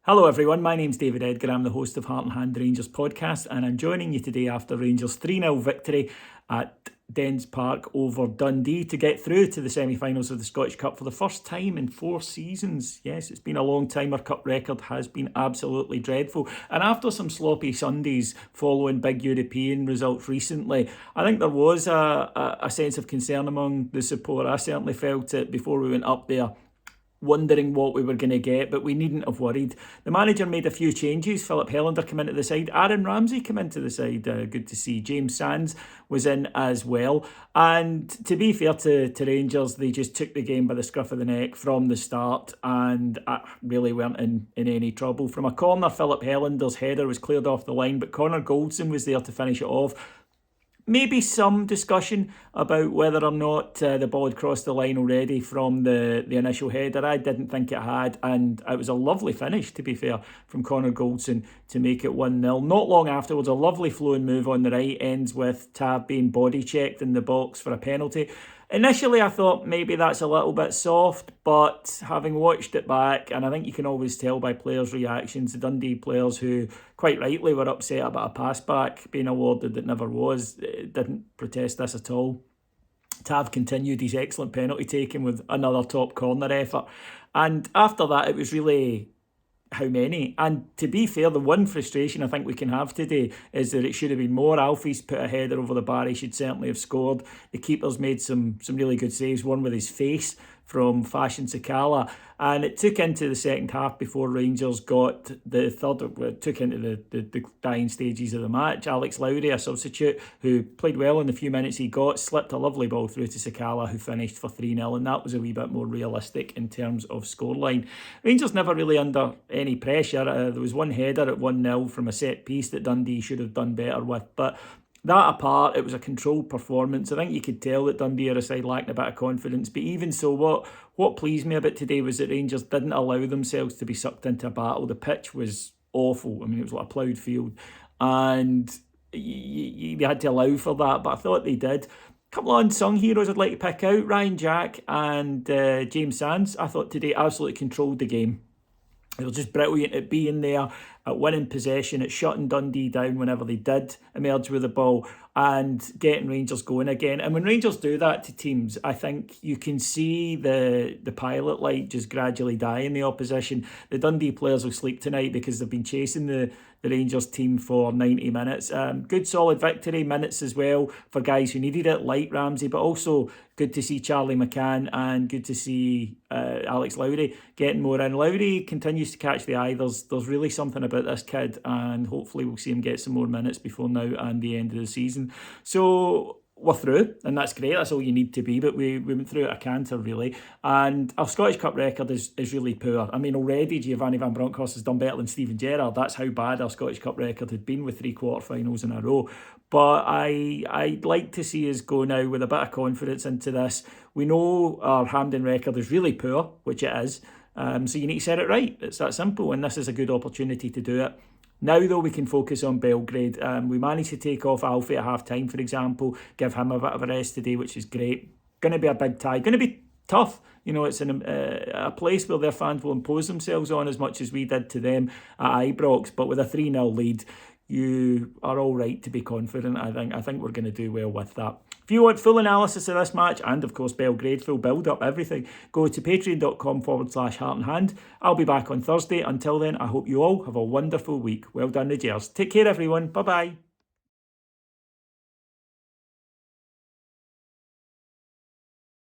Hello everyone, my name's David Edgar, I'm the host of Heart and Hand Rangers podcast, and I'm joining you today after Rangers' 3-0 victory at Dens Park over Dundee to get through to the semi-finals of the Scottish Cup for the first time in 4 seasons. Yes, it's been a long time. Our cup record has been absolutely dreadful, and after some sloppy Sundays following big European results recently, I think there was a sense of concern among the support. I certainly felt it before we went up there, wondering what we were going to get, but we needn't have worried. The manager made a few changes. Philip Helander came into the side. Aaron Ramsey came into the side. Good to see. James Sands was in as well. And to be fair to Rangers, they just took the game by the scruff of the neck from the start and really weren't in any trouble. From a corner, Philip Helander's header was cleared off the line, but Connor Goldson was there to finish it off. Maybe some discussion about whether or not the ball had crossed the line already from the initial header. I didn't think it had, and it was a lovely finish, to be fair, from Connor Goldson to make it 1-0. Not long afterwards, a lovely flowing move on the right ends with Tav being body checked in the box for a penalty. Initially, I thought maybe that's a little bit soft, but having watched it back, and I think you can always tell by players' reactions, the Dundee players who quite rightly were upset about a pass back being awarded that never was, didn't protest this at all. Tav continued his excellent penalty taking with another top corner effort. And after that, it was really how many. And to be fair, the one frustration I think we can have today is that it should have been more. Alfie's put a header over the bar. He should certainly have scored. The keeper's made some really good saves, one with his face from Fashion Sakala. And it took into the second half before Rangers got the third, it took into the dying stages of the match. Alex Lowry, a substitute, who played well in the few minutes he got, slipped a lovely ball through to Sakala, who finished for 3-0, and that was a wee bit more realistic in terms of scoreline. Rangers never really under any pressure. There was one header at 1-0 from a set piece that Dundee should have done better with, but that apart, it was a controlled performance. I think you could tell that Dundee are a side lacking a bit of confidence. But even so, what pleased me a bit today was that Rangers didn't allow themselves to be sucked into a battle. The pitch was awful. I mean, it was like a ploughed field. And you had to allow for that, but I thought they did. A couple of unsung heroes I'd like to pick out. Ryan Jack and James Sands, I thought today absolutely controlled the game. They were just brilliant at being there, at winning possession, at shutting Dundee down whenever they did emerge with the ball and getting Rangers going again. And when Rangers do that to teams, I think you can see the pilot light just gradually die in the opposition. The Dundee players will sleep tonight because they've been chasing the Rangers team for 90 minutes. Good solid victory, minutes as well for guys who needed it, like Ramsey, but also good to see Charlie McCann and good to see Alex Lowry getting more in. Lowry continues to catch the eye. There's really something about this kid, and hopefully we'll see him get some more minutes before now and the end of the season. So we're through, and that's great. That's all you need to be, but we went through at a canter, really. And our Scottish Cup record is really poor. I mean, already Giovanni Van Bronckhorst has done better than Steven Gerrard. That's how bad our Scottish Cup record had been with 3 quarterfinals in a row. But I'd like to see us go now with a bit of confidence into this. We know our Hampden record is really poor, which it is. So you need to set it right. It's that simple, and this is a good opportunity to do it. Now, though, we can focus on Belgrade. We managed to take off Alfie at half-time, for example, give him a bit of a rest today, which is great. Going to be a big tie. Going to be tough. You know, it's in a place where their fans will impose themselves on as much as we did to them at Ibrox. But with a 3-0 lead, you are all right to be confident, I think. I think we're going to do well with that. If you want full analysis of this match and, of course, Belgrade, full build-up, everything, go to patreon.com/Heart and Hand. I'll be back on Thursday. Until then, I hope you all have a wonderful week. Well done, Rangers. Take care, everyone. Bye-bye.